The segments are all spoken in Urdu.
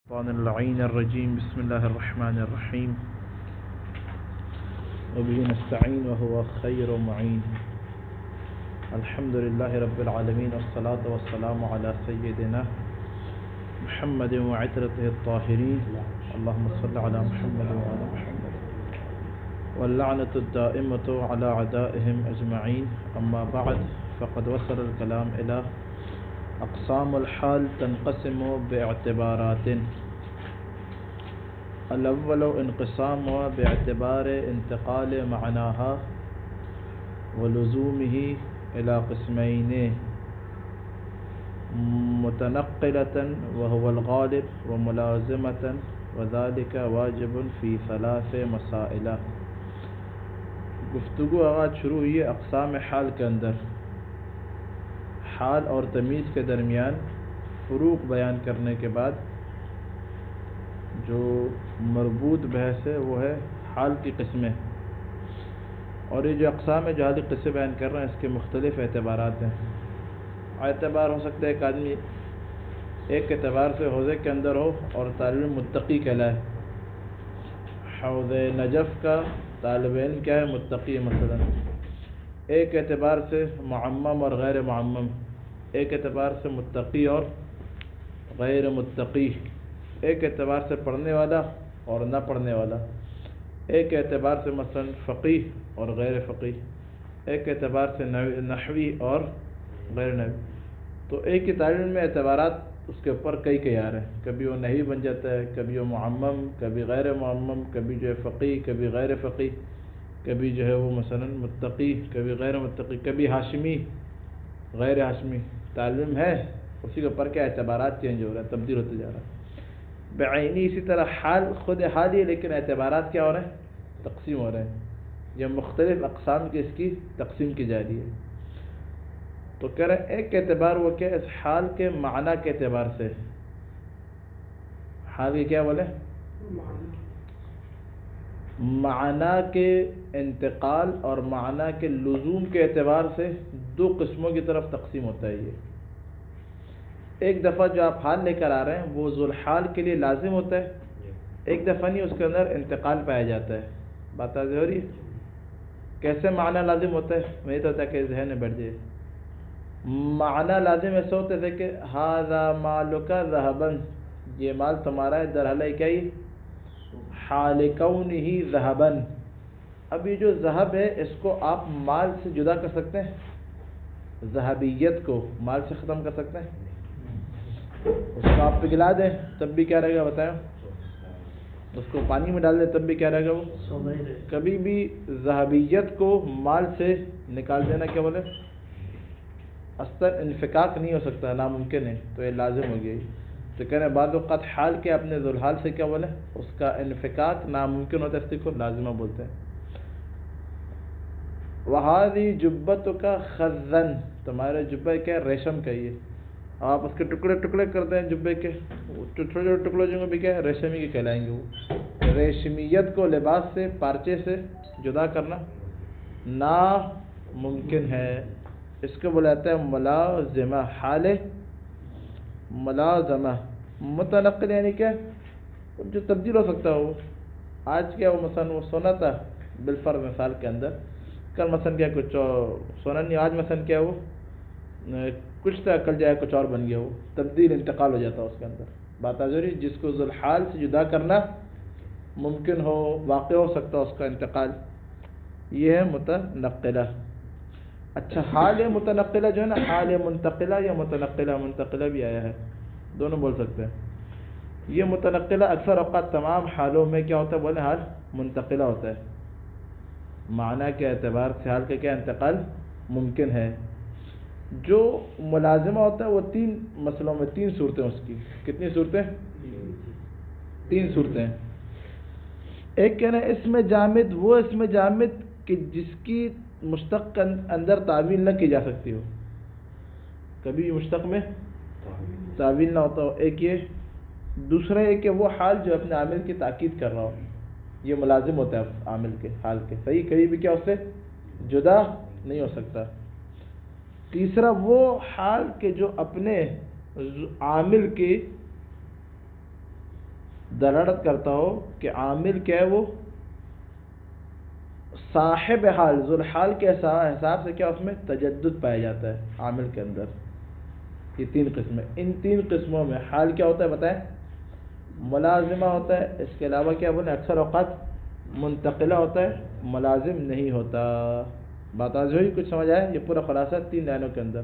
الشيطان اللعين الرجيم بسم الله الرحمن الرحيم وبه نستعين وهو خير معين الحمد لله رب العالمين والصلاة والسلام على سيدنا محمد وعترته الطاهرين اللهم صل على محمد وعلى محمد واللعنة الدائمة على أعدائهم أجمعين أما بعد فقد وصل الكلام إلى اقسام الحال تنقسم باعتبارات الاول انقسام باعتبار انتقال معناها ولزومه الى قسمين متنقلة وهو الغالب وملازمة وذلك واجب في ثلاث مسائل. گفتگو آغاز شروع ہوئی ہے اقسام حال کے اندر. حال اور تمیز کے درمیان فروق بیان کرنے کے بعد جو مربوط بحث ہے وہ ہے حال کی قسمیں. اور یہ جو اقسام ہے جو حال کی قسمیں بیان کر رہے ہیں اس کے مختلف اعتبارات ہیں. اعتبار ہو سکتا ہے ایک آدمی ایک اعتبار سے حوضے کے اندر ہو اور طالب علم متقی کہلائے. حوض نجف کا طالب علم کیا ہے؟ متقی مثلا. ایک اعتبار سے معمم اور غیر معمم، ایک اعتبار سے متقی اور غیر متقی، ایک اعتبار سے پڑھنے والا اور نہ پڑھنے والا، ایک اعتبار سے مثلا فقیہ اور غیر فقیہ، ایک اعتبار سے نحوی اور غیر نحوی. تو ایک ہی طالب علم میں اعتبارات اس کے اوپر کئی آ رہے ہیں. کبھی وہ نحوی بن جاتا ہے، کبھی وہ معمم، کبھی غیر معمم، کبھی جو ہے فقیہ، کبھی غیر فقیہ، کبھی جو ہے وہ مثلا متقی، کبھی غیر متقی، کبھی ہاشمی غیر ہاشمی. طالب علم ہے اسی کے اوپر کیا اعتبارات چینج ہو رہا ہے، تبدیل ہوتے جا رہا ہے. بعینی اسی طرح حال خود حال ہی لیکن اعتبارات کیا ہو رہے ہیں؟ تقسیم ہو رہے ہیں. یہ مختلف اقسام کی اس کی تقسیم کی جا رہی ہے. تو کہہ رہے ہیں ایک اعتبار وہ کیا اس حال کے معنی کے اعتبار سے. حال کے کیا بولے؟ معنی کے انتقال اور معنی کے لزوم کے اعتبار سے دو قسموں کی طرف تقسیم ہوتا ہے. یہ ایک دفعہ جو آپ حال لے کر آ رہے ہیں وہ ذوالحال کے لیے لازم ہوتا ہے، ایک دفعہ نہیں، اس کے اندر انتقال پایا جاتا ہے. بات واضح ہو رہی ہے؟ کیسے معنی لازم ہوتا ہے؟ نہیں تو ہوتا ہے کہ ذہن میں بیٹھ جائے. معنی لازم ایسا ہوتا ہے کہ ھذا مالک ذھبا، یہ مال تمہارا ہے، در حال کیا ہی حال کونہ ذھبا. اب یہ جو ذہب ہے اس کو آپ مال سے جدا کر سکتے ہیں؟ ذہبیت کو مال سے ختم کر سکتے ہیں؟ اس کو آپ پگھلا دیں تب بھی کیا رہے گا بتائیں؟ اس کو پانی میں ڈال دیں تب بھی کیا رہے گا؟ وہ کبھی بھی ذہبیت کو مال سے نکال دینا کیا بولے اصلاً انفکاک نہیں ہو سکتا، ناممکن ہے. تو یہ لازم ہو گئی. تو کہہ رہے ہیں بعض اوقات حال کے اپنے ذوالحال سے کیا بولے اس کا انفکاک ناممکن ہوتا ہے، اس کو لازمہ بولتے ہیں. وہذی جبتک کا خزن، تمہارے جبہ کیا ریشم کا. یہ آپ اس کے ٹکڑے ٹکڑے کرتے ہیں جبے کے، چھوٹے چھوٹے ٹکڑے جو بھی کیا ریشمی کے کہلائیں گے. وہ ریشمیت کو لباس سے پارچے سے جدا کرنا ناممکن ہے. اس کو بلاتا ہے ملازمہ. حال ملازمہ متنقل یعنی کیا جو تبدیل ہو سکتا ہے. وہ آج کیا وہ مثلا وہ سونا تھا بالفرض مثال کے اندر، کل مثلا کیا کچھ سونا نہیں، آج مثلا کیا وہ کچھ تھا، کل جائے کچھ اور بن گیا. وہ تبدیل انتقال ہو جاتا ہے اس کے اندر. بات ضروری جس کو ذوالحال سے جدا کرنا ممکن ہو، واقع ہو سکتا ہے اس کا انتقال، یہ ہے متنقلہ. اچھا حال متنقلہ جو ہے نا، حال منتقلہ یا منتقلہ بھی آیا ہے، دونوں بول سکتے ہیں. یہ متنقلہ اکثر اوقات تمام حالوں میں کیا ہوتا ہے بولے حال منتقلہ ہوتا ہے. معنی کے اعتبار سے حال کا کیا انتقال ممکن ہے. جو ملازمہ ہوتا ہے وہ تین مسئلوں میں، تین صورتیں اس کی. کتنی صورتیں؟ تین صورتیں. ایک کہنا ہے اسم جامد، وہ اسم جامد کہ جس کی مشتق کے اندر تعویل نہ کی جا سکتی ہو، کبھی مشتق میں تعویل نہ ہوتا ہو. ایک یہ. دوسرا یہ کہ وہ حال جو اپنے عامل کی تاکید کر رہا ہو، یہ ملازم ہوتا ہے عامل کے حال کے، صحیح، کبھی بھی کیا اس سے جدا نہیں ہو سکتا. تیسرا وہ حال کے جو اپنے عامل کی دلالت کرتا ہو کہ عامل کیا ہے، وہ صاحب حال ذو الحال کے حساب سے کیا اس میں تجدد پایا جاتا ہے عامل کے اندر. یہ تین قسمیں، ان تین قسموں میں حال کیا ہوتا ہے بتائیں؟ ملازمہ ہوتا ہے. اس کے علاوہ کیا بولیں؟ اکثر اوقات منتقلہ ہوتا ہے، ملازم نہیں ہوتا. بات آج ہوئی؟ کچھ سمجھ آیا؟ یہ پورا خلاصہ 3 لائنوں کے اندر.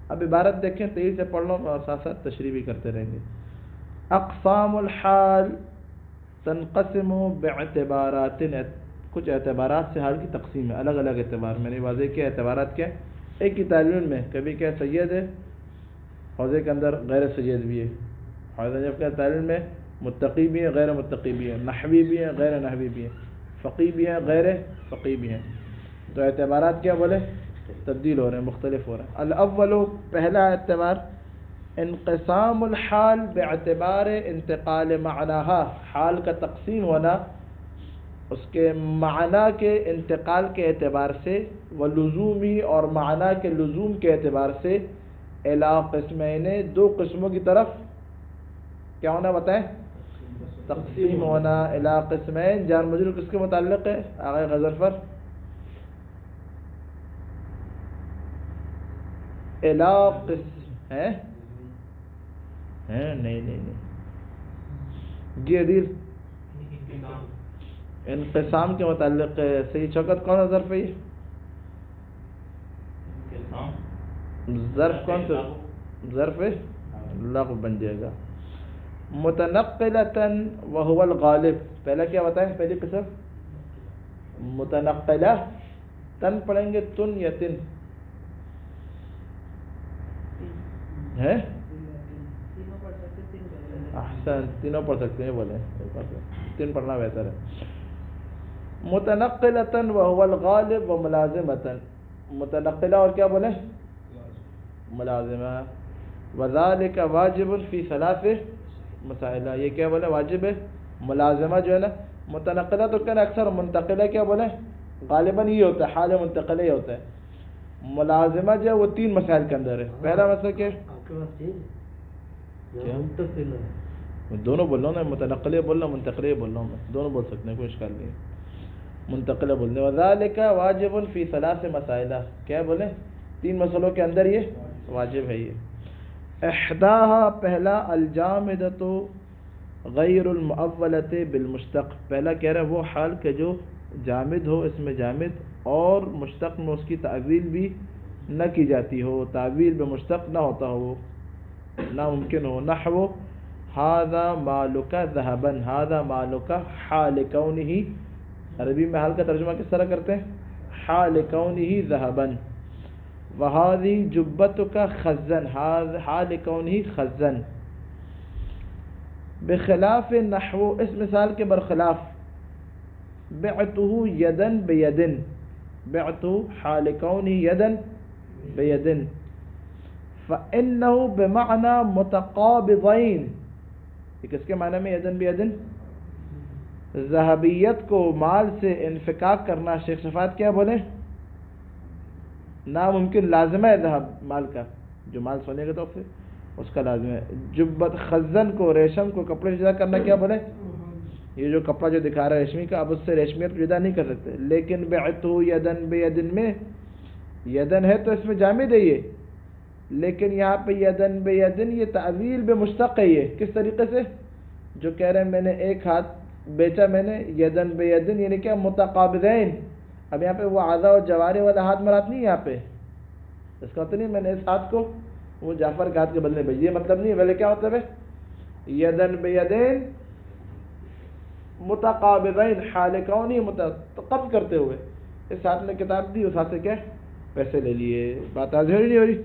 اب عبارت دیکھیں، تیزی سے پڑھ لو اور ساتھ ساتھ تشریح بھی کرتے رہیں گے. اقسام الحال تنقسم باعتبارات، کچھ اعتبارات سے حال کی تقسیم ہے، الگ الگ اعتبار. میں نے واضح کیا اعتبارات کیا ہے. ایک ہی طالب علم میں کبھی کیا سید ہے، حوضے کے اندر غیر سید بھی ہے. حوضے جب کیا طالب علم میں متقی بھی ہیں، غیر متقی بھی ہیں، نحوی بھی ہیں، غیر نحوی بھی ہیں، فقی بھی ہیں، غیر فقی بھی ہیں. تو اعتبارات کیا بولے؟ تبدیل ہو رہے ہیں، مختلف ہو رہے ہیں. الاول، پہلا اعتبار، انقسام الحال باعتبار انتقال معناها، حال کا تقسیم ہونا اس کے معنی کے انتقال کے اعتبار سے، ولزومی اور معنی کے لزوم کے اعتبار سے، الی قسمین، 2 قسموں کی طرف کیا ہونا بتائیں؟ تقسیم ہونا. الی قسمین، جار مجرور کس کے متعلق ہے آغا غضنفر؟ الی قسم ہے نہیں جی عدیل انقسام کے متعلق ہے. صحیح شوکت کون سا ظرف ہے؟ یہ ظرف کون سا ظرف ہے؟ لغو بن جائے گا. متنقلتاً وهو الغالب، پہلا کیا بتائیں؟ پہلی قسم متنقلہ، تن پڑھیں گے تن یا تن ہے؟ احسن، تینوں پڑھ سکتے ہیں، بولیں تین پڑھنا بہتر ہے. متنقلتاً وهو الغالب و ملازمتاً، متنقلہ اور کیا بولیں؟ ملازمہ. وذالک واجب فی 3 مسائل، یہ کیا بولے؟ واجب ہے. ملازمہ جو ہے نا، متنقلہ تو کہنا اکثر، منتقلہ کیا بولے؟ غالباً یہ ہوتا ہے، حال منتقلہ یہ ہوتا ہے. ملازمہ جو ہے وہ 3 مسائل کے اندر ہے. پہلا مسئلہ کیا ہے؟ دونوں بول رہا ہوں نا، متنقلہ بول رہا ہوں، منتقلہ بول رہا ہوں، میں دونوں بول سکتے ہیں، کوئی اشکال نہیں. منتقلہ بولنے وذالک واجب فی 3 مسائل، کیا بولے؟ 3 مسئلوں کے اندر یہ واجب ہے. یہ احداها، پہلا، الجامدۃ غیر المؤولۃ بالمشتق، پہلا کہہ رہا ہے وہ حال کہ جو جامد ہو، اس میں جامد، اور مشتق میں اس کی تعویل بھی نہ کی جاتی ہو، تعویل بمشتق نہ ہوتا ہو، ناممکن ہو. نحو ھذا مالک ذهبا، ھذا مالک حال کونہ، عربی میں حال کا ترجمہ کس طرح کرتے ہیں؟ حال کونہ ذهبا. وہذی جبتک خزا، حال کونہ خزا. بخلاف نحو، اس مثال کے برخلاف، بعتہ یدا بید، بعتہ حال کونہ یدا بید، فإنہ بمعنى متقابضین، یہ کس کے معنی میں یدن بیدن؟ ذہبیت کو مال سے انفکاک کرنا. شیخ صفات کیا بولے؟ ناممکن، لازمہ ہے ذہب مال کا، جو مال سونے کا تو پھر اس کا لازم ہے. جبت خزن کو، ریشم کو کپڑے سے جدا کرنا کیا بولے؟ یہ جو کپڑا جو دکھا رہا ہے ریشمی کا، اب اس سے ریشمیت جدا نہیں کر سکتے. لیکن بعتہ یدن بیدن میں، یدن ہے تو اس میں جامد ہے یہ، لیکن یہاں پہ یدن بیدن یہ تعویل بمشتق ہے. یہ کس طریقے سے؟ جو کہہ رہے ہیں میں نے ایک ہاتھ بیچا، میں نے یدن بیدن، یعنی کیا؟ متقابضین. اب یہاں پہ وہ اعضاء و جوارح والا ہاتھ مراد نہیں ہے یہاں پہ. اس کا مطلب نہیں میں نے اس ہاتھ کو وہ جعفر کے ہاتھ کے بدلے بھیج، یہ مطلب نہیں ہے. بلکہ کیا مطلب ہے؟ یدن بیدین متقابضین، حال کونی، قبض کرتے ہوئے. اس ہاتھ میں کتاب دی، اس ہاتھ سے کیا پیسے لے لیے. بات واضح نہیں ہو رہی؟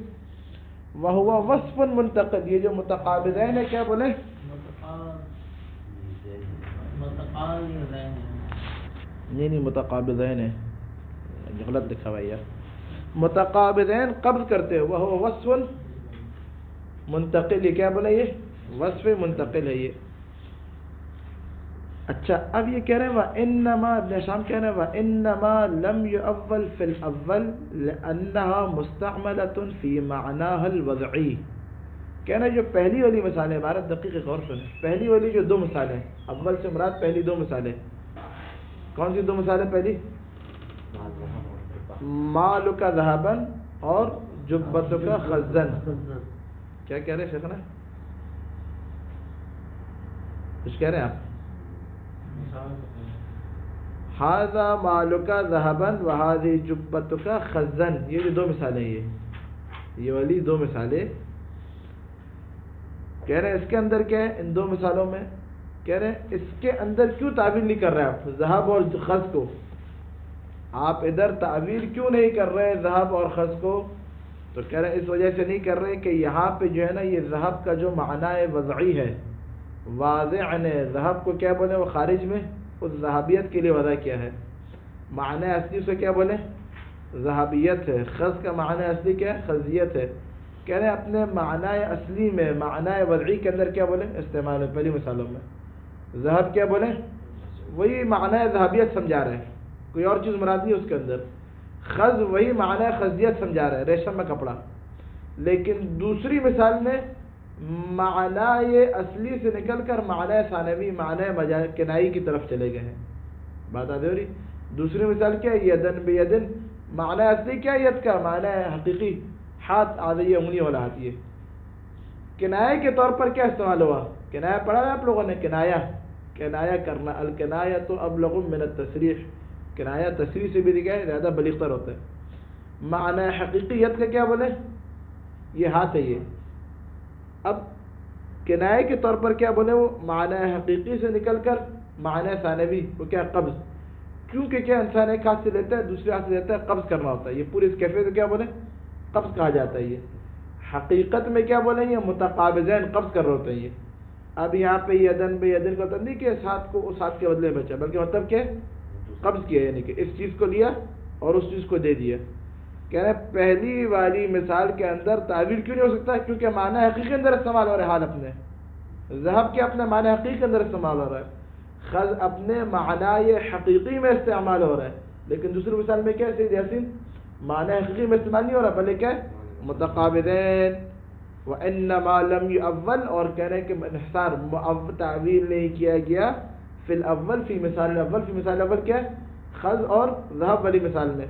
وہو وصف منتقد، یہ جو متقابضین ہے کیا بولے؟ نہیں متقابضین ہے، غلط لکھا ہوا ہے. متقابضین قبض کرتے ہوئے، وہ وصف منتقل، یہ کیا بولے؟ یہ وصف منتقل ہے یہ. اچھا اب یہ کہہ رہے ہیں وَإِنَّمَا، ابن شام کہہ رہے ہیں وَإِنَّمَا لَمْ يُؤَوَّلْ فِي الْأَوَّلِ لِأَنَّهَا مُسْتَعْمَلَةٌ فِي مَعْنَاهَا الْوَضْعِيِّ، کہنا جو پہلی والی مثال ہے، عبارت دقیق غور سے، پہلی والی جو 2 مثالیں، اول سے مراد پہلی 2 مثالیں، کون سی 2 مثالیں؟ پہلی مالک ذهبا اور جبتک خزن. کیا کہہ رہے ہیں شیخنا؟ کچھ کہہ رہے ہیں آپ؟ ھذا مالک ذهبا وهذه جبتک خزن، یہ جو 2 مثالیں، یہ والی 2 مثالیں کہہ رہے ہیں اس کے اندر کیا ہے؟ ان 2 مثالوں میں کہہ رہے ہیں اس کے اندر کیوں تعبیر نہیں کر رہے آپ ذهب اور خز کو؟ آپ ادھر تعبیر کیوں نہیں کر رہے ذهب اور خز کو؟ تو کہہ رہے ہیں اس وجہ سے نہیں کر رہے کہ یہاں پہ جو ہے نا یہ ذهب کا جو معنی وضعی ہے، واضح نے ذهب کو کیا بولے؟ وہ خارج میں اس ذهبیت کے لیے وضع کیا ہے. معنی اصلی سے کیا بولے؟ ذهبیت ہے. خز کا معنی اصلی کیا ہے؟ خزیت ہے. کہہ رہے ہیں اپنے معنی اصلی میں معنی وضعی کے اندر کیا بولے؟ استعمال ہے. پہلی مثالوں میں ذهب کیا بولے؟ وہی معنی ذهبیت سمجھا رہے ہیں، کوئی اور چیز مراد نہیں اس کے اندر. خز وہی معنی خزیت سمجھا رہے ہیں، ریشم میں کپڑا. لیکن دوسری مثال میں معنی اصلی سے نکل کر معنی ثانوی، معنی کنائی کی طرف چلے گئے ہیں. بات آ رہی؟ دوسری مثال کیا ہے؟ یدن بیدن. معنی اصلی کیا ہے ید کا؟ معنی حقیقی ہاتھ، آدھی انگلی والا ہاتھ. یہ کنایہ کے طور پر کیا استعمال ہوا؟ کنایہ پڑھا ہے آپ لوگوں نے؟ کنایہ کرنا. الکنایہ تو ابلغ من التصریح. کنایہ تصریح سے بھی دیکھا ہے زیادہ بلیغتر ہوتا ہے. معنی حقیقیت کا کیا بولے؟ یہ ہاتھ ہے. یہ اب کنایہ کے طور پر کیا بولے؟ وہ معنی حقیقی سے نکل کر معنی ثانوی، وہ کیا؟ قبض. کیونکہ کیا انسان ایک ہاتھ سے لیتا ہے دوسرے ہاتھ سے لیتا ہے، قبض کرنا ہوتا ہے. یہ پورے اس کیفے کو کیا بولے؟ قبض کہا جاتا ہے. یہ حقیقت میں کیا بولیں؟ یہ متقابضین، قبض کر رہے ہوتے ہیں. یہ اب یہاں پہ یدن بے یدن کا مطلب نہیں کہ اس ہاتھ کو اس ہاتھ کے بدلے میں بچا، بلکہ مطلب کیا؟ قبض کیا، یعنی کہ اس چیز کو لیا اور اس چیز کو دے دیا. کہہ رہے ہیں پہلی والی مثال کے اندر تعبیر کیوں نہیں ہو سکتا؟ کیونکہ معنی حقیقی اندر استعمال ہو رہا ہے. حال اپنے ذهب کے اپنے معنی حقیقی اندر استعمال ہو رہا ہے، خز اپنے معنی حقیقی میں استعمال ہو رہا ہے. لیکن دوسری مثال میں کیا سید یاسین؟ معنی حقیقی میں استعمال نہیں ہو رہا، بلکہ کیا؟ متقابضین. وانما لم يؤول، اور کہہ رہے ہیں کہ انحصار تعویل نہیں کیا گیا فی الاول، فی مثال الاول، فی مثال الاول کیا ہے؟ خز اور ذهب والی مثال میں.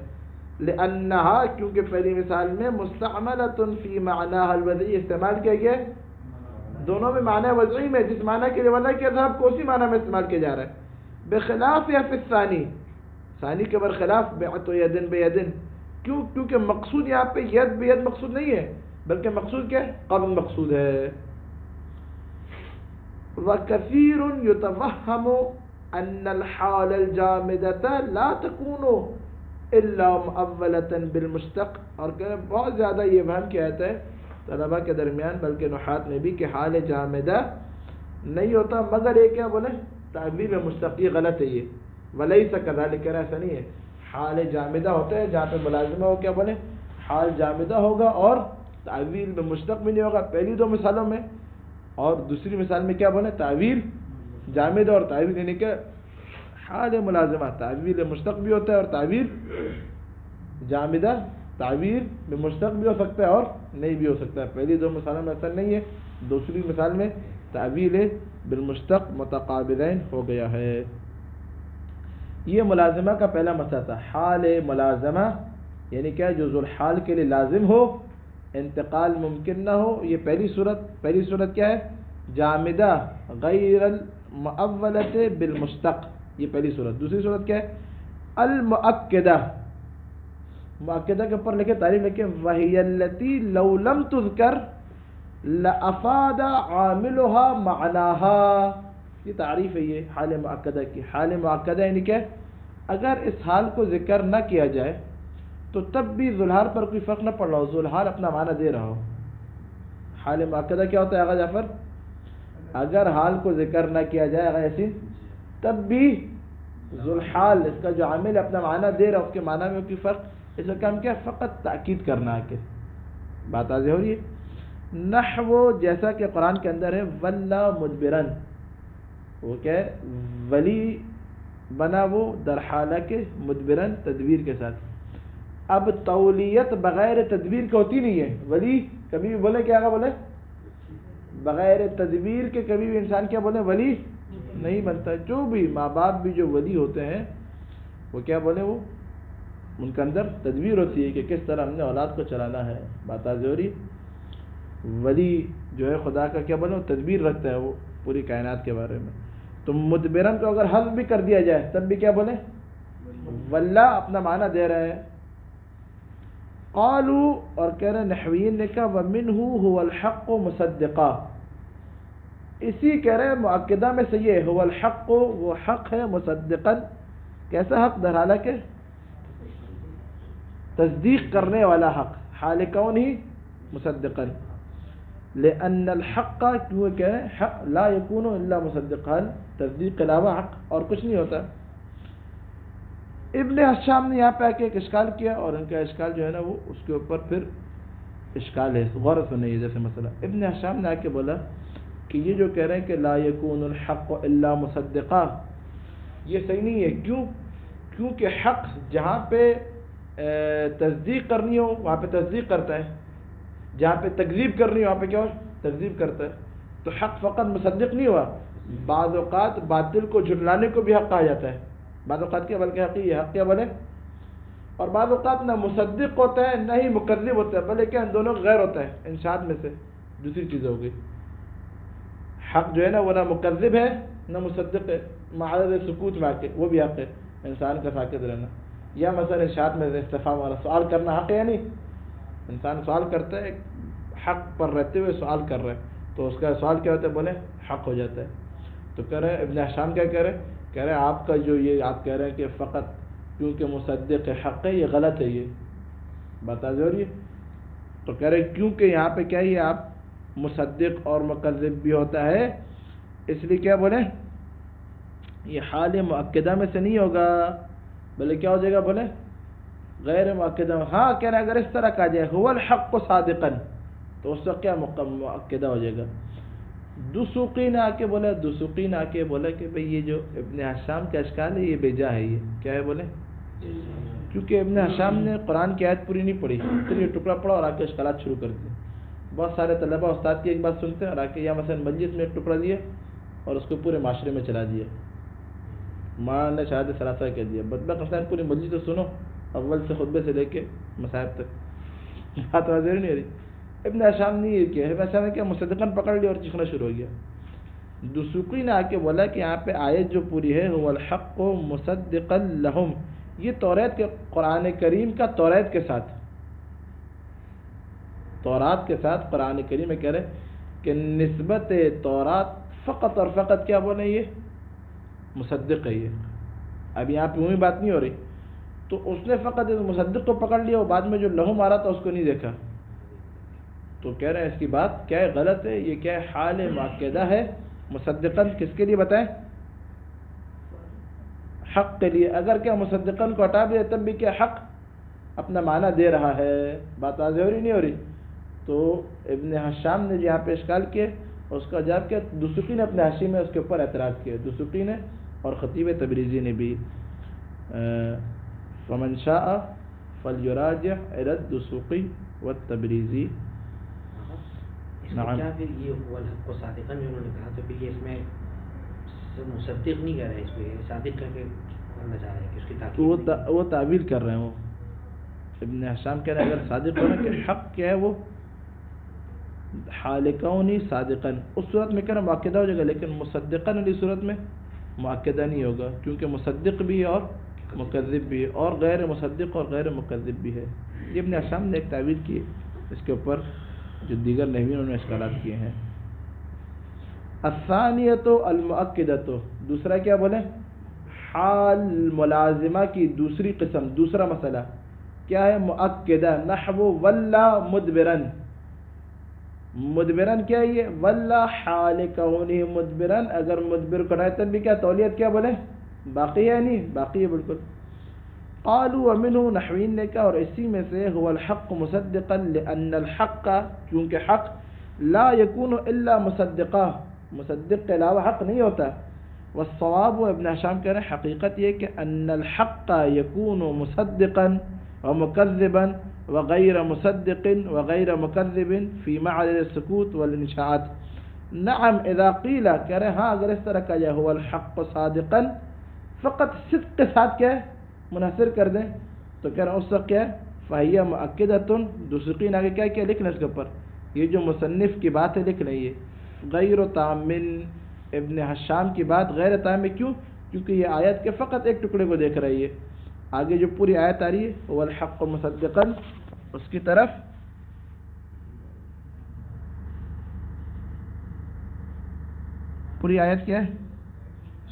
لانہا، کیونکہ پہلی مثال میں مستعملۃ فی معناها الوضعی، استعمال کیا گیا دونوں میں معنی وضعی میں، جس معنی کے لیے وضع کیا ذهب کو اسی معنی میں استعمال کیا جا رہا ہے. بخلاف یا فی الثانی، ثانی کے برخلاف بیعت یدن بیدن. کیوں؟ کیونکہ مقصود یہاں پہ ید بید مقصود نہیں ہے، بلکہ مقصود کیا ہے؟ قبض مقصود ہے. وَكَثِيرٌ يُتَوَهَّمُ أَنَّ الْحَالَ الْجَامِدَةَ لَا تَكُونُ إِلَّا مُؤَوَّلَةً بِالْمُشْتَقِ. اور کہ بہت زیادہ یہ وہم کیا جاتا ہے طلباء کے درمیان، بلکہ نحات میں بھی، کہ حال جامدہ نہیں ہوتا مگر یہ کیا بولے؟ تعبیر مشتق. یہ غلط ہے. یہ وَلَيْسَ كَذَلِكَ، ایسا نہیں ہے. حال جامدہ ہوتا ہے جہاں پہ ملازمہ ہو، کیا بولے؟ حال جامدہ ہوگا، اور تعویل میں مشتق بھی نہیں ہوگا. پہلی 2 مثالوں میں اور دوسری مثال میں کیا بولے؟ تعویل جامدہ اور تعویل یعنی کہ حال ملازمہ، تعویل مشتق بھی ہوتا ہے اور تعویل جامدہ، تعویل میں مشتق بھی ہو سکتا ہے اور نہیں بھی ہو سکتا ہے. پہلی 2 مثالوں میں ایسا نہیں ہے. دوسری مثال میں تعویل بالمشتق متقابلین ہو گیا ہے. یہ ملازمہ کا پہلا مسئلہ تھا. حال ملازمہ یعنی کیا؟ جو ذو الحال کے لیے لازم ہو، انتقال ممکن نہ ہو. یہ پہلی صورت کیا ہے؟ جامدہ غیر المؤولۃ بالمشتق، یہ پہلی صورت. دوسری صورت کیا ہے؟ المؤکدہ. مؤکدہ کے اوپر لکھے تعریف لکھے وَهِيَ الَّتِي لَوْ لَمْ تُذْكَرْ لَأَفَادَ عَامِلُهَا مَعْنَاهَا. یہ تعریف ہے یہ حال مؤکدہ کی. حال مؤکدہ یعنی کہ اگر اس حال کو ذکر نہ کیا جائے تو تب بھی ذوالحال پر کوئی فرق نہ پڑ رہا ہو، ذوالحال اپنا معنی دے رہا ہو. حال مؤکدہ کیا ہوتا ہے آغا جعفر؟ اگر حال کو ذکر نہ کیا جائے آغا یاسین، تب بھی ذوالحال اس کا جو عامل اپنا معنی دے رہا ہے، اس کے معنی میں کوئی فرق. اس کا کام کیا؟ فقط تاکید کرنا ہے. کہ بات واضح ہو رہی ہے. نحو جیسا کہ قرآن کے اندر ہے وَلَّا مُدْبِرًا، وہ کیا ہے؟ ولی بنا وہ در حالہ کے مدبرن تدبیر کے ساتھ. اب تولیت بغیر تدبیر کا ہوتی نہیں ہے. ولی کبھی بھی بولے کیا آگا بولے؟ بغیر تدبیر کے کبھی بھی انسان کیا بولے ولی نہیں بنتا. جو بھی ماں باپ بھی جو ولی ہوتے ہیں وہ کیا بولے وہ ان کے اندر تدبیر ہوتی ہے کہ کس طرح ہم نے اولاد کو چلانا ہے. بات واضح ہو رہی. ولی جو ہے خدا کا کیا بولے تدبیر رکھتا ہے وہ پوری کائنات کے بارے میں. تو مدبرن کو اگر حذف بھی کر دیا جائے تب بھی کیا بولے واللہ اپنا معنی دے رہے ہیں. قالوا اور کہہ رہے نحویین نے کہا وَمِنْهُ هُوَ الْحَقُّ مُصَدِّقًا. اسی کہہ رہے مؤکدہ میں سے یہ هو الحق وہ حق ہے مصدقا کیسا حق در حالہ کے تصدیق کرنے والا حق حال کون ہی مصدقا لأن الحق کیوں کہ حق لا يكون الا مصدقا تصدیق کے علاوہ حق اور کچھ نہیں ہوتا. ابن حشام نے یہاں پہ آ کے ایک اشکال کیا اور ان کا اشکال جو ہے نا وہ اس کے اوپر پھر اشکال ہے غور سے نہیں. جیسے مسئلہ ابن حشام نے آ کے بولا کہ یہ جو کہہ رہے ہیں کہ لا يكون الحق الا مصدقا یہ صحیح نہیں ہے. کیونکہ حق جہاں پہ تصدیق کرنی ہو وہاں پہ تصدیق کرتا ہے, جہاں پہ تکذیب کرنی ہو وہاں پہ کیا ہو تکذیب کرتا ہے. تو حق فقط مصدق نہیں ہوا, بعض اوقات باطل کو جھٹلانے کو بھی حق کہا جاتا ہے. بعض اوقات کیا بلکہ حق کیا بولے, اور بعض اوقات نہ مصدق ہوتا ہے نہ ہی مکذب ہوتا ہے بلکہ ان دونوں غیر ہوتا ہے. انشاءات میں سے دوسری چیز ہو گئی. حق جو ہے نا وہ نہ مکذب ہے نہ مصدق ہے, معرض سکوت میں آ کے وہ بھی حق ہے انسان کا ساکت رہنا. یا مثلا انشاءات میں استفہام والا سوال کرنا حق ہے یا نہیں. انسان سوال کرتا ہے حق پر رہتے ہوئے سوال کر رہے ہیں تو اس کا سوال کیا ہوتا ہے بولے حق ہو جاتا ہے. تو کہہ رہے ہیں ابن حشام کیا کہہ رہے ہیں آپ کا جو یہ آپ کہہ رہے ہیں کہ فقط کیونکہ مصدق حق ہے یہ غلط ہے. یہ بتا دو رہی ہے. تو کہہ رہے ہیں کیونکہ یہاں پہ کیا یہ آپ مصدق اور مکذب بھی ہوتا ہے اس لیے کیا بولے یہ حال مؤکدہ میں سے نہیں ہوگا بلکہ کیا ہو جائے گا بولے غیر مؤکدہ. ہاں کہہ رہے ہیں اگر اس طرح کہا جائے هو الحق صادقا تو اس وقت کیا مؤکدہ ہو جائے گا. دسوقی نے آ کے بولا کہ بھئی یہ جو ابن حشام کا اشکال ہے یہ بیجا ہے. یہ کیا ہے بولے کیونکہ ابن حشام نے قرآن کی آیت پوری نہیں پڑھی پھر یہ ٹکڑا پڑا اور آ کے اشکالات شروع کر دیے. بہت سارے طلبہ استاد کی ایک بات سنتے ہیں اور آ کے یا مثلا مسجد میں ایک ٹکڑا دیا اور اس کو پورے معاشرے میں چلا دیا. ماں نے شاید ثلاثہ کہہ دیا. بدبخت انسان پوری مسجد تو سنو اول سے خطبے سے لے کے مصائب تک بات واضح نہیں ہو رہی. ابن حشام نے یہ کیا ابن حشام نے کیا مصدقاً پکڑ لیا اور چیخنا شروع ہو گیا. دسوقی نے آ کے بولا کہ یہاں پہ آیت جو پوری ہے هو الحق مصدقا لهم یہ توریت کے قرآن کریم کا توریت کے ساتھ تورات کے ساتھ قرآن کریم میں کہہ رہے کہ نسبت تورات فقط اور فقط کیا بولے یہ مصدق ہے. یہ اب یہاں پہ وہی بات نہیں ہو رہی. تو اس نے فقط اس مصدق کو پکڑ لیا اور بعد میں جو لہم آ رہا تھا اس کو نہیں دیکھا. تو کہہ رہے ہیں اس کی بات کیا ہے غلط ہے. یہ کیا ہے حال مؤکدہ ہے مصدقاً کس کے لیے بتائیں حق کے لیے. اگر کیا مصدقاً کو ہٹا دیا تب بھی کیا حق اپنا معنی دے رہا ہے. بات واضح ہو رہی نہیں ہو رہی. تو ابن حشام نے یہاں پہ اشکال کیا اور اس کا جواب کیا دسوقی نے اپنے حاشیے میں اس کے اوپر اعتراض کیا. دسوقی نے اور خطیب تبریزی نے بھی فمن شاء فلیراجع الی الدسوقی والتبریزی. نعم کیا پھر یہ هو الحق صادقا جو انہوں نے کہا تو پھر یہ اس میں مصدق نہیں کہہ رہے اس پہ صادق کر کے کرنا چاہ رہے ہیں کہ اس کی تاکید وہ تعویل کر رہے ہیں. وہ ابن حشام کہہ رہے ہیں اگر صادق ہونا کہ حق کیا ہے وہ حال کونی صادقاً اس صورت میں کہہ رہے ہیں مؤکدہ ہو جائے گا لیکن مصدقاً والی صورت میں مؤکدہ نہیں ہوگا کیونکہ مصدق بھی ہے اور مکذب بھی ہے اور غیر مصدق اور غیر مکذب بھی ہے. یہ ابن حشام نے ایک تعویل کی اس کے اوپر جو دیگر نحویوں نے اشکالات کیے ہیں. الثانیۃ المؤکدۃ دوسرا کیا بولیں حال ملازمہ کی دوسری قسم دوسرا مسئلہ کیا ہے مؤکدہ. نحو ولا مدبرن. مدبرن کیا ہے یہ ولا حال کونہ مدبرن. اگر مدبر کو ہٹائے تب بھی کیا تولیت کیا بولیں باقی ہے نہیں باقی ہے بالکل. قالوا ومنه نحوین نے کہا اور اسی میں سے هو الحق مصدقا لان الحق کیونکہ حق لا يكون الا مصدقا مصدق کے علاوہ حق نہیں ہوتا. والصواب ابن حشام کہہ رہے ہیں حقیقت یہ کہ ان الحق يكون مصدقا ومكذبا وغیر مصدق وغیر مكذب في معرض السکوت والانشاءات. نعم اذا قیل کہہ رہے ہاں اگر اس طرح کہا جائے هو الحق صادقا فقط صدق کے ساتھ کیا ہے منحصر کر دیں تو کہہ رہے ہیں اس وقت کیا ہے فہیہ مؤکدۃ دوسری آگے کیا کیا لکھ لیں اس کے اوپر یہ جو مصنف کی بات ہے لکھ لیں یہ غیر تامن ابن حشام کی بات غیر تام ہے کیوں کیونکہ یہ آیت کے فقط ایک ٹکڑے کو دیکھ رہی ہے آگے جو پوری آیت آ رہی ہے هو الحق مصدقا اس کی طرف پوری آیت کیا ہے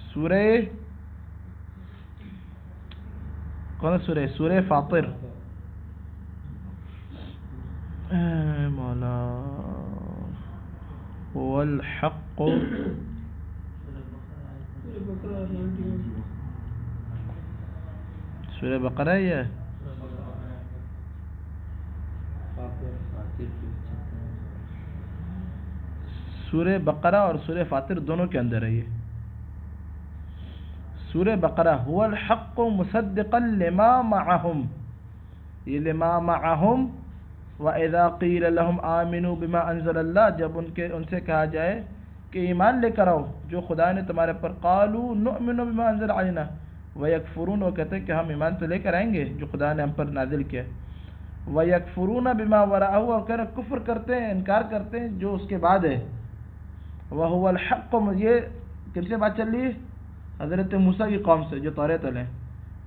سورہ کون سورہ سورہ فاطر اے مولا هو الحق سورہ بقرہ یہ سورہ بقرہ اور سورہ فاطر دونوں کے اندر ہے یہ سورہ بقرہ هو الحق مصدقا لما معهم یہ لما معهم وَإِذَا قِيلَ لَهُمْ آمِنُوا بِمَا أَنزَلَ اللَّهُ جب ان سے کہا جائے کہ ایمان لے کر آؤ جو خدا نے تمہارے پر قالوا نؤمن بما انزل علینا وَيَكْفُرُونَ وہ کہتے ہیں کہ ہم ایمان تو لے کر آئیں گے جو خدا نے ہم پر نازل کیا وَيَكْفُرُونَ بِمَا وَرَاءَهُ اور کہہ رہے کفر کرتے ہیں انکار کرتے ہیں جو اس کے بعد ہے وَهُوَ الْحَقُّ یہ کن سے بات چل رہی ہے حضرت موسیٰ کی قوم سے جو توریت والے ہیں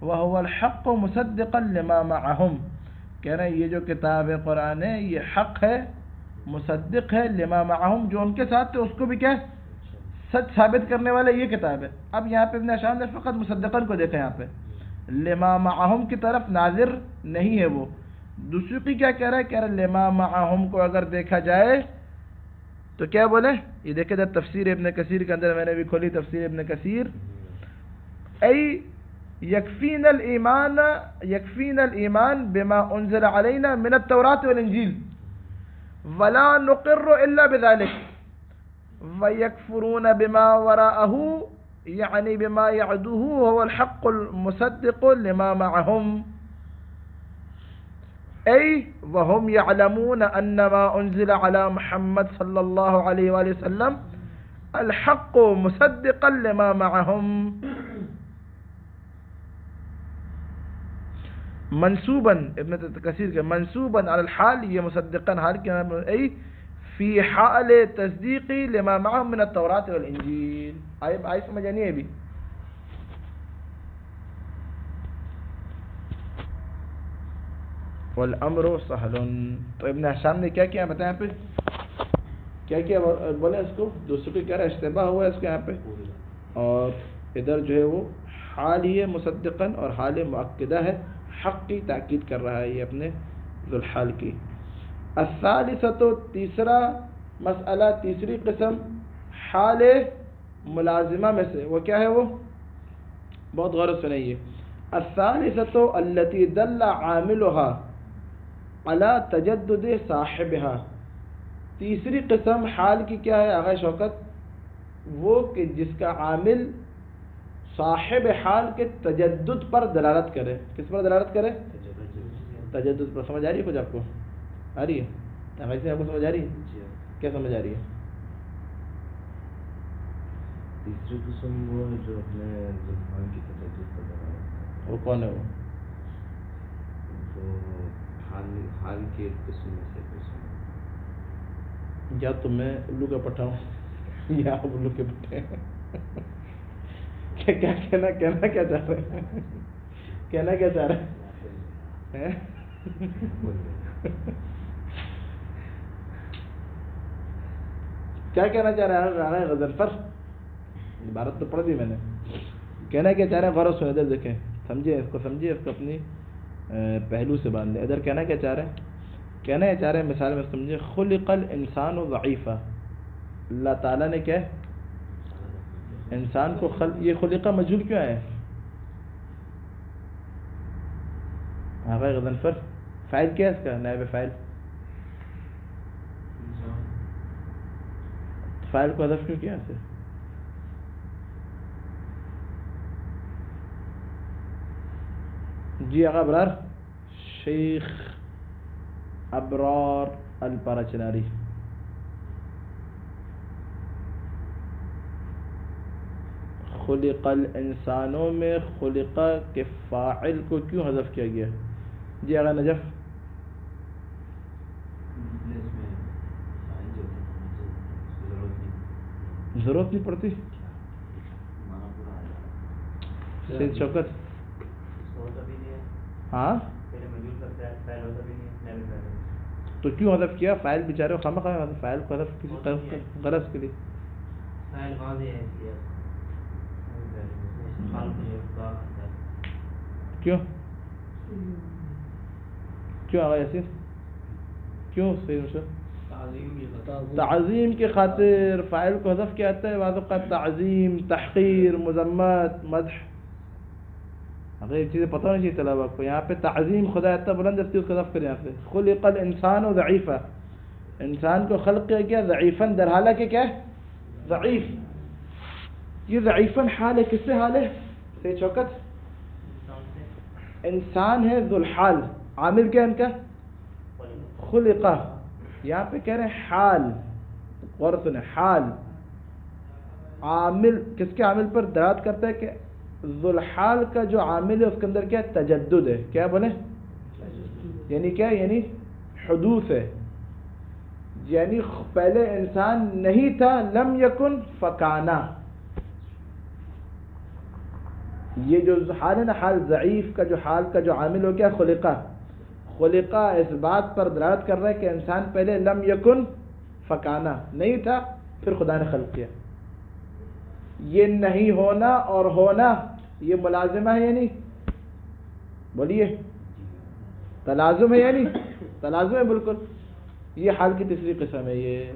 وَهُوَ الْحَقُّ مُصَدِّقًا لِمَا مَعَهُمْ کہہ رہے ہیں یہ جو کتاب قرآن ہے یہ حق ہے مصدق ہے لما معہم جو ان کے ساتھ تھے اس کو بھی کیا سچ ثابت کرنے والا یہ کتاب ہے اب یہاں پہ ابن حشام نے فقط مصدقن کو دیکھا یہاں پہ لما معہم کی طرف ناظر نہیں ہے وہ دوسری کی کیا کہہ رہا ہے کہہ رہا ہے لما معہم کو اگر دیکھا جائے تو کیا بولے یہ دیکھیں در تفسیر ابن کثیر کے اندر میں نے بھی کھولی تفسیر ابن کثیر يكفينا الإيمان بما أنزل علينا من التوراة والإنجيل ولا نقر إلا بذلك ويكفرون بما وراءه يعني بما يعدوه هو الحق المصدق لما معهم أي وهم يعلمون أن ما أنزل على محمد صلى الله عليه وآله وسلم الحق مصدقا لما معهم منصوباً ابن کثیر کے منصوباً علی الحال یہ مصدقاً حال کے ای فی حال تصدیقی لما معهم من التوراۃ والانجیل آئی سمجھ نہیں ہے ابھی والامر سہل تو ابن حشام نے کیا کیا بتایا پہ کیا کیا بولے اس کو دوسرے کہہ رہا ہے اشتباہ ہوا ہے اس کے یہاں پہ اور ادھر جو ہے وہ حال ہی ہے مصدقاً اور حال مؤکدہ ہے حق کی تاکید کر رہا ہے یہ اپنے ذوالحال کی الثالثۃ تیسرا مسئلہ تیسری قسم حال ملازمہ میں سے وہ کیا ہے وہ بہت غور سے سنیے الثالثۃ التي دل عاملها على تجدد صاحبها تیسری قسم حال کی کیا ہے آغا شوکت وہ کہ جس کا عامل صاحب حال کے تجدد پر دلالت کرے کس پر دلالت کرے تجدد پر سمجھ آ رہی ہے کچھ آپ کو آ رہی ہے ویسے آپ کو سمجھ آ رہی ہے کیا سمجھ آ رہی ہے تیسری قسم وہ ہے جو اپنے ذوالحال کی تجدد پر دلالت وہ کون ہے وہ حال کے قسم میں سے قسم یا تو میں الو کا پٹھا ہوں یا آپ الو کے پٹھے کیا کہنا کیا چاہ رہے ہیں کہنا کیا چاہ رہے ہیں کیا کہنا چاہ رہے ہیں رانا غضنفر عبارت تو پڑھ دی میں نے کہنا کیا چاہ رہے ہیں غور و ادھر دیکھیں سمجھے اس کو سمجھے اس کو اپنی پہلو سے باندھ لیں ادھر کہنا کیا چاہ رہے ہیں کہنا یہ چاہ رہے ہیں مثال میں سمجھے خلق الانسان ضعیفا اللہ تعالیٰ نے کیا انسان کو یہ خلقہ مجہول کیوں ہے آقا غضنفر فاعل کیا ہے اس کا نائب فاعل فاعل کو حذف کیوں کیا اسے جی آقا ابرار شیخ ابرار الپارا چناری خلق الانسانوں میں خلق کے فاعل کو کیوں حذف کیا گیا؟ جی اگر نجف ضرورت نہیں پڑتی. سید شوکت ہاں تو کیوں حذف کیا؟ فاعل بیچارے خامخواہ فاعل کو حذف کسی غرض کے لیے. کیوں کیوں آگا یاسین کیوں؟ صحیح مشہور تعظیم کی خاطر فاعل کو حذف کیا جاتا ہے. بعض اوقات تعظیم، تحقیر، مذمت، مدح، اگر یہ چیزیں پتہ نہیں چاہیے طلبا کو. یہاں پہ تعظیم خدا اتنا بلند اس کو حذف کریں. یہاں پہ خلق الانسان و ضعیفا، انسان کو خلق کیا گیا ضعیفاً، در حالہ کہ کیا ہے؟ ضعیف. یہ ضعیفاً حال ہے، کس سے حال ہے؟ سید شوکت انسان ہے ذوالحال، عامل کیا ان کا؟ خلقہ. یہاں پہ کہہ رہے ہیں حال، غور سنیں، حال عامل کس کے عامل پر دلالت کرتا ہے کہ ذوالحال کا جو عامل ہے اس کے اندر کیا تجدد ہے. کیا بولے؟ یعنی کیا؟ یعنی حدوث ہے. یعنی پہلے انسان نہیں تھا، لم یکن فکانا. یہ جو حال ہے نا، حال ضعیف کا جو حال کا جو عامل ہو گیا خلقہ. خلقہ اس بات پر دلالت کر رہا ہے کہ انسان پہلے لم یکن فکانا، نہیں تھا، پھر خدا نے خلق کیا. یہ نہیں ہونا اور ہونا یہ ملازمہ ہے یا نہیں؟ بولیے، تلازم ہے یا نہیں؟ تلازم ہے بالکل. یہ حال کی تیسری قسم ہے، یہ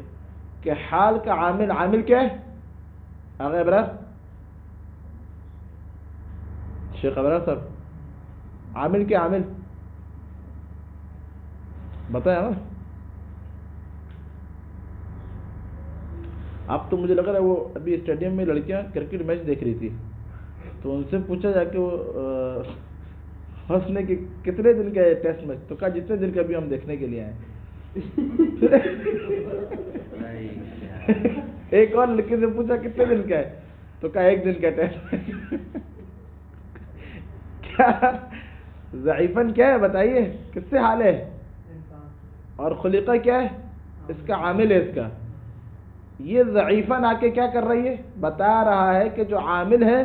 کہ حال کا عامل، عامل کیا ہے؟ آگے ابرار شیخ ابرار صاحب، عامل کیا؟ عامل بتائیں. ہمیں اب تو مجھے لگ رہا ہے وہ ابھی اسٹیڈیم میں لڑکیاں کرکٹ میچ دیکھ رہی تھی، تو ان سے پوچھا جا کہ وہ ہنسنے کے کتنے دن کا ہے ٹیسٹ میچ؟ تو کہا جتنے دن کا بھی ہم دیکھنے کے لیے آئے. ایک اور لڑکی سے پوچھا کتنے دن کا ہے؟ تو کہا 1 دن کا ٹیسٹ میچ. کیا ضعیفاً کیا ہے بتائیے؟ کس سے حال ہے؟ اور خلقہ کیا ہے؟ اس کا عامل ہے. اس کا یہ ضعیفاً آ کے کیا کر رہی ہے؟ بتا رہا ہے کہ جو عامل ہے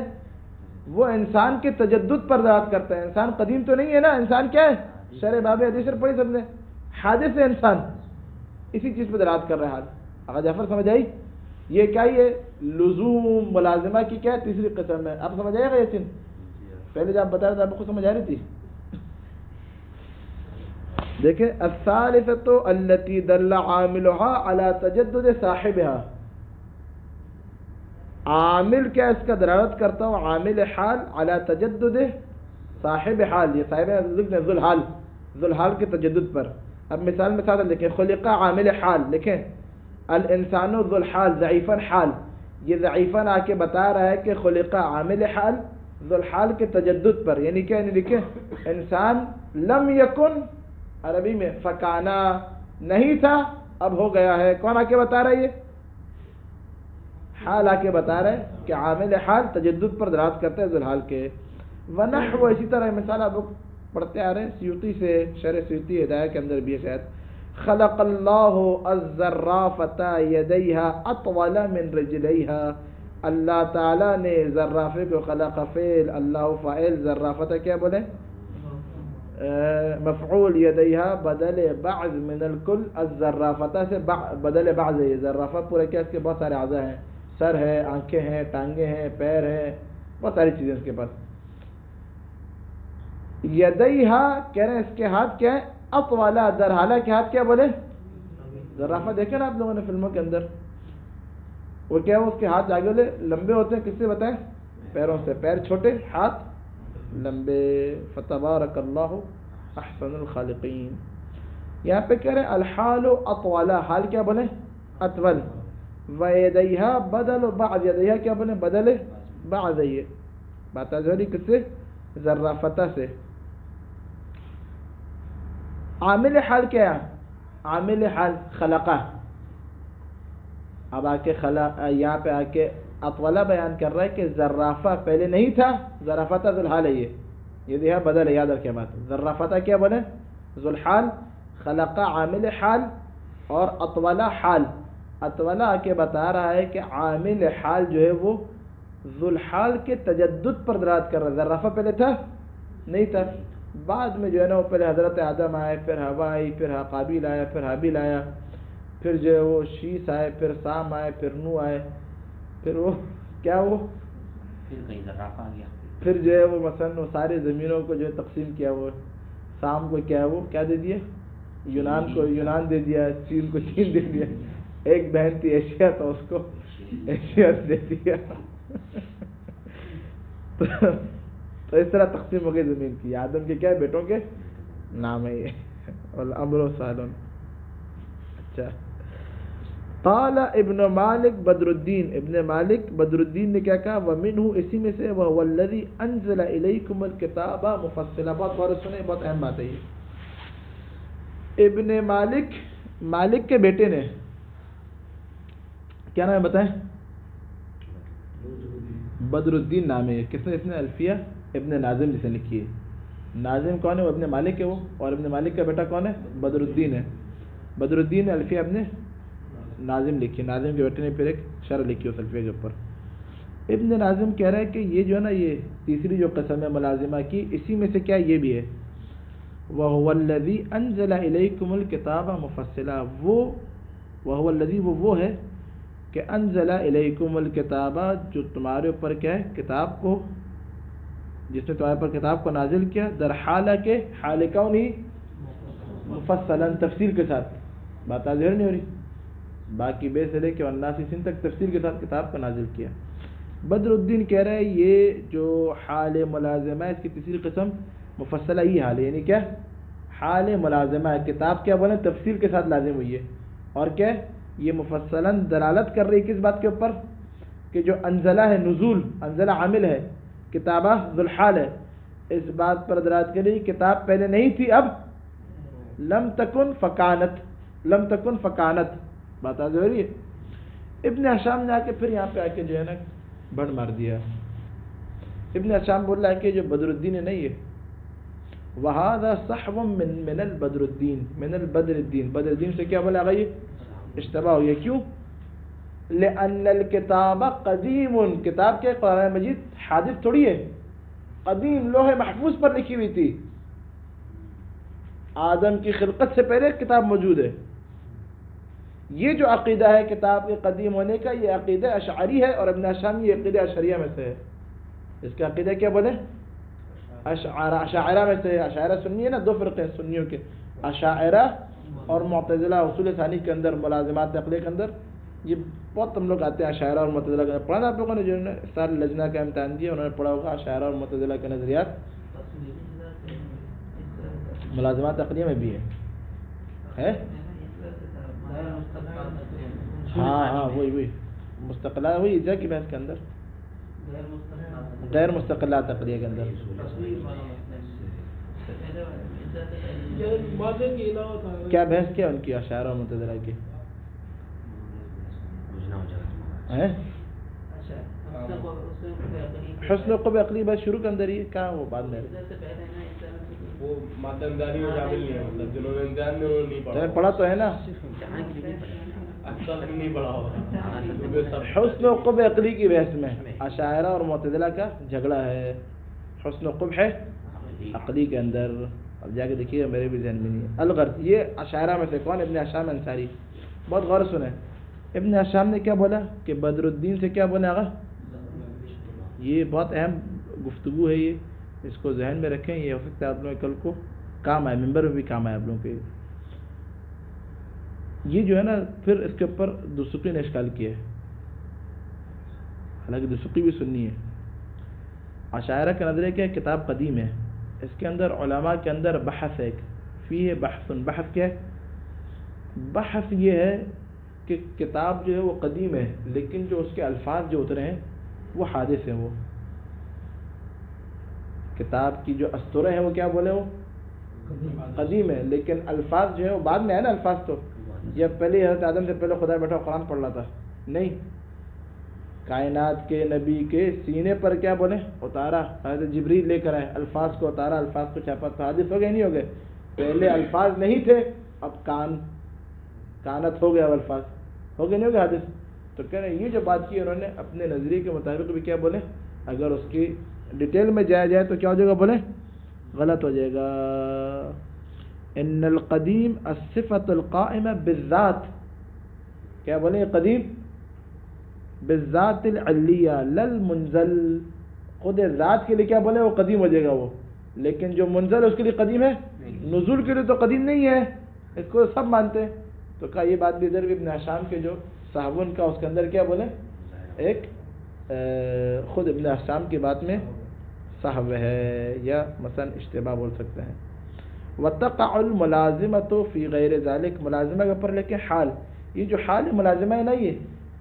وہ انسان کے تجدد پر دلالت کرتا ہے. انسان قدیم تو نہیں ہے نا، انسان کیا ہے؟ شرع باب حدیث پڑھی سب نے، حادث ہے انسان، اسی چیز پہ دلالت کر رہا ہے حال. آقا جعفر سمجھ آئی؟ یہ کیا؟ یہ لزوم ملازمہ کی کیا ہے؟ تیسری قسم ہے. آپ سمجھ آئے گا یاسین؟ پہلے جب آپ بتا رہے تھے آپ کو سمجھ آ رہی تھی؟ دیکھیں الثالثۃ التي دل عاملها على تجدد صاحبها. عامل کیا اس کا دلالت کرتا ہوں؟ عامل حال على تجدد صاحب حال. یہ صاحب لکھیں ذوالحال، ذوالحال کے تجدد پر. اب مثال میں ساتھ لکھیں خلقہ عامل حال، لکھیں الانسان ذوالحال ضعیفاً حال. یہ ضعیفاً آ کے بتا رہا ہے کہ خلقہ عامل حال ذوالحال کے تجدد پر. یعنی کیا؟ یعنی لکھیں انسان لم یکن، عربی میں فکانا، نہیں تھا اب ہو گیا ہے. کون آ کے بتا رہا ہے؟ یہ حال آ کے بتا رہا ہے کہ عامل حال تجدد پر دلالت کرتے ہیں ذوالحال کے. ونحو، اسی طرح مثال آپ پڑھتے آ رہے ہیں سیوطی سے، شرح سیوطی ہدایہ کے اندر بھی ہے شاید. خلق اللہ الزرافۃ یدیہا اطول من رجلیہا. اللہ تعالیٰ نے زرافے کو خلق، فعل، اللہ فاعل، زرافۃ کیا بولے؟ مفعول، یدیہا بدل بعض من الکل، الزرافۃ سے بدل بعض ہے. زرافہ پورا کیا؟ اس کے بہت سارے اعضاء ہیں، سر ہے، آنکھیں ہیں، ٹانگیں ہیں، پیر ہیں، بہت ساری چیزیں اس کے پاس. یدیہا کہہ رہے ہیں اس کے ہاتھ کیا ہے؟ اطوالا، در حالہ کے ہاتھ کیا بولے؟ زرافہ دیکھیں نا آپ لوگوں نے فلموں کے اندر، وہ کیا ہے؟ اس کے ہاتھ آگے والے لمبے ہوتے ہیں، کس سے بتائیں؟ پیروں سے. پیر چھوٹے، ہاتھ لمبے. فتبارک اللہ احسن الخالقین. یہاں پہ کہہ رہے ہیں الحال اطوالا، حال کیا بولے؟ اطول. ویدیہا بدل بعض، یدیہا کیا بولے؟ بدل بعض. یہ بات آزوری کس سے؟ زرافتہ سے. عامل حال کیا ہے؟ عامل حال خلقہ. اب آ کے یہاں پہ آ کے اطولہ بیان کر رہا ہے کہ ذرافہ پہلے نہیں تھا، ذرافہ تھا ذوالحال ہے، یہ دیکھا بدل ہے، یاد رکھے بات، ذرافہ تھا کیا بنے ذوالحال، خلق عامل حال اور اطولہ حال، اطولہ آ کے بتا رہا ہے کہ عامل حال جو ہے وہ ذوالحال کے تجدد پر دلالت کر رہا ہے، ذرافہ پہلے تھا نہیں تھا، بعد میں جو ہے نا وہ پہلے حضرت آدم آئے، پھر ہوا آئی، پھر قابیل آیا، پھر حابیل آیا، پھر جو ہے وہ شیس آئے، پھر سام آئے، پھر نو آئے، پھر وہ کیا وہ پھر کہیں ذرافہ آ گیا، پھر جو ہے وہ مثلا وہ ساری زمینوں کو جو ہے تقسیم کیا، وہ سام کو کیا وہ کیا دے دیا، یونان کو یونان دے دیا، چین کو چین دے دیا، ایک بہن تھی ایشیا تو اس کو ایشیا دے دیا تو اس طرح تقسیم ہو گئی زمین کی، آدم کے کیا بیٹوں کے نام ہے یہ، والامر سالن۔ اچھا، قال ابن مالک بدر الدین، ابن مالک بدر الدین نے کیا کہا، ومنہ اسی میں سے، وهو الذی انزل الیکم الکتاب مفصلا، بہت غور سے سنیں، بہت اہم بات ہے یہ، ابن مالک، مالک کے بیٹے نے کیا نام ہے بتائیں، بدر الدین نام ہے، کس نے، اس نے الفیہ ابن ناظم جسے لکھی ہے، ناظم کون ہے، وہ ابن مالک ہے وہ، اور ابن مالک کا بیٹا کون ہے، بدر الدین ہے، بدر الدین نے الفیہ ابن ناظم لکھی، ناظم کے بیٹے نے پھر ایک شرح لکھی اس الفیہ کے اوپر۔ ابن ناظم کہہ رہا ہے کہ یہ جو ہے نا، یہ تیسری جو قسم ہے ملازمہ کی، اسی میں سے کیا یہ بھی ہے، وَهُوَ الَّذِي أَنزَلَ إِلَيْكُمُ الْكِتَابَ مُفَصِّلًا، وَهُوَ الَّذِي وہ ہے کہ انزل الیکم الکتاب، جو تمہارے اوپر کیا ہے کتاب کو، جس نے تمہارے اوپر کتاب کو نازل کیا، در حالہ کے، حال کون ہی، مفصلا تفصیل کے ساتھ، بات ظاہر نہیں ہو رہی، باقی بے سے لے کے والناس سن تک تفصیل کے ساتھ کتاب کو نازل کیا۔ بدر الدین کہہ رہے ہیں یہ جو حال ملازمہ ہے، اس کی تیسری قسم مفصلہ ہی حال ہے، یعنی کیا، حال ملازمہ ہے، کتاب کیا بولے تفصیل کے ساتھ لازم ہوئی ہے، اور کیا یہ مفصلاً دلالت کر رہی کس بات کے اوپر، کہ جو انزلہ ہے نزول، انزلہ عامل ہے، کتابہ ذوالحال ہے، اس بات پر دلالت کر رہی کتاب پہلے نہیں تھی، اب لم تکن فکانت، لم تکن فکانت، بات آ رہی ہے۔ ابن حشام نے آ کے پھر یہاں پہ آ کے جو ہے نا بڑھ مار دیا، ابن حشام بول رہا ہے کہ جو بدر الدین ہے نہیں ہے، وَهَذَا صَحْوٌ مِّنَ الْبَدْرُ الدین، من البدر الدین، بدر الدین سے کیا بولا گئی، اشتباہ ہو گیا، کیوں، لِأَنَّ الْكِتَابَ قَدِيمٌ، کتاب کے قرآن مجید حادث تھوڑی ہے، قدیم لوح محفوظ پر لکھی ہوئی تھی، آدم کی خلقت سے پہلے کتاب موجود ہے۔ یہ جو عقیدہ ہے کتاب کے قدیم ہونے کا، یہ عقیدہ اشعری ہے، اور ابن حشام یہ عقیدہ اشعریہ میں سے ہے، اس کا عقیدہ کیا بولے، اشاعرہ میں سے ہے، اشاعرہ سنی ہے نا، دو فرقے ہیں سنیوں کے، اشاعرہ اور معتزلہ، اصول ثانی کے اندر، ملازمات عقلیہ کے اندر، یہ بہت ہم لوگ آتے ہیں اشاعرہ اور معتزلہ کے اندر، پڑھا آپ لوگوں نے، جو سال لجنہ کا امتحان دیا انہوں نے پڑھا ہوگا اشاعرہ اور معتزلہ کے نظریات، ملازمات عقلیہ میں بھی ہے، ہاں وہی مستقلات، وہی اجزاء کی بحث کے اندر، غیر مستقلات عقلیہ کے اندر، کیا بحث کیا ان کی اشاعرہ اور معتزلہ کی، حسن و قبح عقلی بات شروع کے اندر ہی کہاں، وہ بعد میں وہ ماتمداری میں شامل نہیں ہے، مطلب جنہوں نے امتحان میں انہوں نے نہیں پڑھا، پڑھا تو ہے نا، اکثر نہیں پڑھا ہوگا، حسن و قبح عقلی کی بحث میں اشاعرہ اور معتزلہ کا جھگڑا ہے، حسن و قبح عقلی کے اندر، اب جا کے دیکھیے میرے بھی ذہن میں نہیں ہے، الغرض یہ اشاعرہ میں سے کون، ابن حشام انصاری، بہت غور سنیں، ابن حشام نے کیا بولا کہ بدر الدین سے کیا بولا آگا، یہ بہت اہم گفتگو ہے، یہ اس کو ذہن میں رکھیں، یہ ہو سکتا ہے آپ لوگوں کل کو کام آئے، ممبر میں بھی کام آئے آپ لوگوں کے، یہ جو ہے نا پھر اس کے اوپر دسوقی نے اشکال کیا ہے، حالانکہ دسوقی بھی سنی ہے، اشاعرہ کا نظریہ کیا ہے، کتاب قدیم ہے، اس کے اندر علماء کے اندر بحث ہے، فی ہے بحث، بحث کیا ہے، بحث یہ ہے کہ کتاب جو ہے وہ قدیم ہے، لیکن جو اس کے الفاظ جو اترے ہیں وہ حادث ہیں، وہ کتاب کی جو اسطوریں ہیں وہ کیا بولے، وہ قدیم ہے، لیکن الفاظ جو ہے وہ بعد میں ہے نا، الفاظ تو یہ پہلے حضرت آدم سے پہلے خدا بیٹھا قرآن پڑھ رہا تھا نہیں، کائنات کے نبی کے سینے پر کیا بولے اتارا، حضرت جبریل لے کر آئے، الفاظ کو اتارا، الفاظ کو چھاپا، تو حادث ہو گئے نہیں ہو گئے؟ پہلے الفاظ نہیں تھے، اب کانت ہو گیا، اب الفاظ ہو گئے نہیں ہو گئے حادث؟ تو کہہ رہے ہیں یہ جو بات کی انہوں نے اپنے نظریے کے مطابق بھی کیا بولے، اگر اس کی ڈیٹیل میں جایا جائے تو کیا ہو جائے گا بولے، غلط ہو جائے گا۔ ان القدیم الصفۃ القائمہ بالذات، کیا بولے قدیم بالذات العلیہ للمنزل، خود ذات کے لیے کیا بولے وہ قدیم ہو جائے گا وہ، لیکن جو منزل اس کے لیے قدیم ہے، نزول کے لیے تو قدیم نہیں ہے، اس کو سب مانتے ہیں۔ تو کہا یہ بات بھی ادھر بھی ابن حشام کے جو صحابن کا اس کے اندر کیا بولے، ایک خود ابن حشام کی بات میں صحو ہے، یا مثلا اشتباہ بول سکتے ہیں۔ وتقع الملازمۃ فی غیر ذلک، ملازمہ کے اوپر لکھے حال، یہ جو حال ملازمہ ہے نا، یہ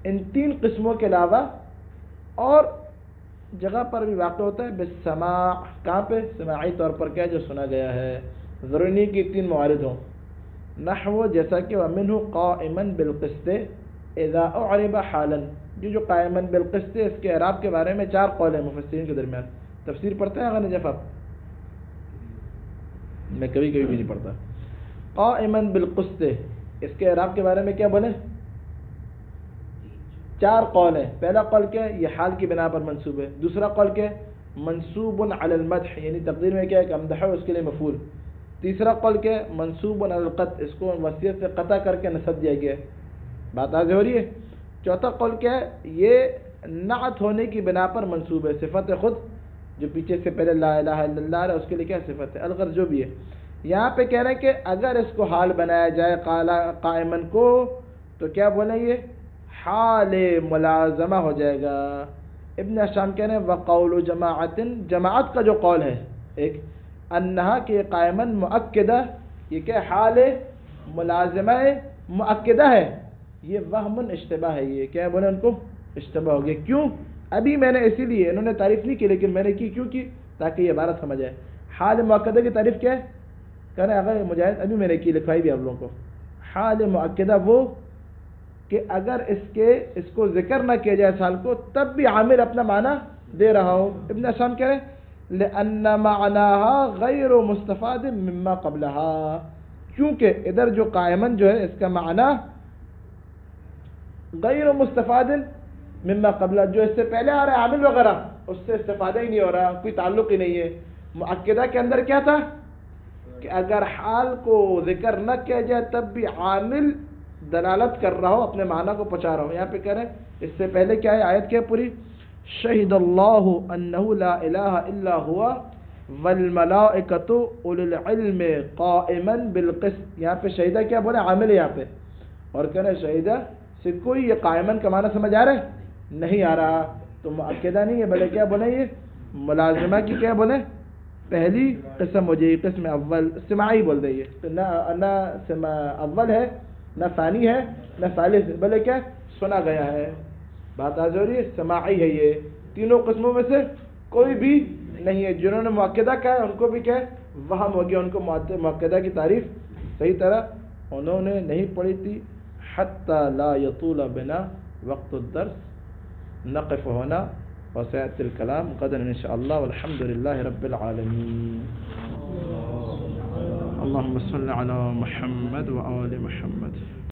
ان تین قسموں کے علاوہ اور جگہ پر بھی واقع ہوتا ہے بالسماع، کہاں پہ؟ سماعی طور پر کیا جو سنا گیا ہے، ضروری نہیں کہ تین موارد ہوں۔ نحو جیسا کہ ومنہ قائما بالقسط اذا اعرب حالا، یہ جو قائما بالقسط ہے، اس کے اعراب کے بارے میں چار قول ہیں مفسرین کے درمیان۔ تفسیر پڑھتے ہیں اگر نجف آپ؟ میں کبھی بھی نہیں پڑھتا۔ قائما بالقسط، اس کے اعراب کے بارے میں کیا بولے؟ چار قول ہیں۔ پہلا قول کیا ہے؟ یہ حال کی بنا پر منصوب ہے۔ دوسرا قول کیا ہے؟ منصوب علی المدح، یعنی تقدیر میں کیا ہے کہ امدح اس کے لیے مفعول۔ تیسرا قول کیا ہے؟ منصوب علی القطع، اس کو وصیت سے قطع کر کے نسب دیا گیا ہے۔ بات واضح ہو رہی ہے؟ چوتھا قول کیا ہے؟ یہ نعت ہونے کی بنا پر منصوب ہے، صفت خود جو پیچھے سے پہلے لا الہ الا اللہ ہے اس کے لیے کیا صفت ہے، الغرض جو بھی ہے۔ یہاں پہ کہہ رہے ہیں کہ اگر اس کو حال بنایا جائے قائمن کو تو کیا بولیں، یہ حال ملازمہ ہو جائے گا۔ ابن حشام کہہ رہے ہیں وقول جماعت، جماعت کا جو قول ہے ایک، انہا کہ قائمن مؤکدہ، یہ کہ حال ملازمہ مؤکدہ ہے، یہ وہم اشتباہ ہے، یہ کیا بولے ان کو اشتباہ ہو گیا۔ کیوں؟ ابھی میں نے اسی لیے انہوں نے تعریف نہیں کی، لیکن میں نے کی، کیوں کی؟ تاکہ یہ عبارت سمجھ آئے۔ حال مؤکدہ کی تعریف کیا ہے؟ کہہ رہے ہیں اگر مجاہد ابھی میں نے کی، لکھوائی بھی آپ لوگوں کو۔ حال مؤکدہ وہ کہ اگر اس کو ذکر نہ کیا جائے حال کو، تب بھی عامل اپنا معنی دے رہا ہو۔ ابن حشام کہہ رہے ہیں لأن معناها غیر مستفاد مما قبلها، کیونکہ ادھر جو قائمن جو ہے اس کا معنی غیر مستفاد مما قبلہ، جو اس سے پہلے آ رہا ہے عامل وغیرہ، اس سے استفادہ ہی نہیں ہو رہا، کوئی تعلق ہی نہیں ہے۔ مؤکدہ کے اندر کیا تھا کہ اگر حال کو ذکر نہ کیا جائے تب بھی عامل دلالت کر رہا ہو، اپنے معنی کو پہنچا رہا ہو۔ یہاں پہ کہہ رہے ہیں اس سے پہلے کیا ہے، آیت کیا ہے پوری، شہد اللہ انہ لا الہ الا ہوا والملائکۃ اولو العلم قائما بالقسط۔ یہاں پہ شہیدہ کیا بولے، عامل ہے یہاں پہ، اور کہہ رہے ہیں شہیدہ سے کوئی یہ قائمن کا معنی سمجھ آ رہا ہے؟ نہیں آ رہا، تو مؤکدہ نہیں ہے بلکہ کیا بولے، یہ ملازمہ کی کیا بولے پہلی قسم ہو جائے، قسم اول سماعی بول دے، یہ نہ اول ہے، نہ ثانی ہے، نہ ثالث ہے، بلکہ کیا سنا گیا ہے۔ بات آج ہو رہی ہے، سماعی ہے، یہ تینوں قسموں میں سے کوئی بھی نہیں ہے۔ جنہوں نے مؤکدہ کہا ہے ان کو بھی کیا ہے وہم ہو گیا، ان کو مؤکدہ کی تعریف صحیح طرح انہوں نے نہیں پڑھی تھی۔ حتی لا یطول بنا وقت الدرس، نقف ہونا وسعت الکلام غدا انشاءاللہ، والحمد للہ رب العالمین۔ اللہم صل علی محمد وآل محمد۔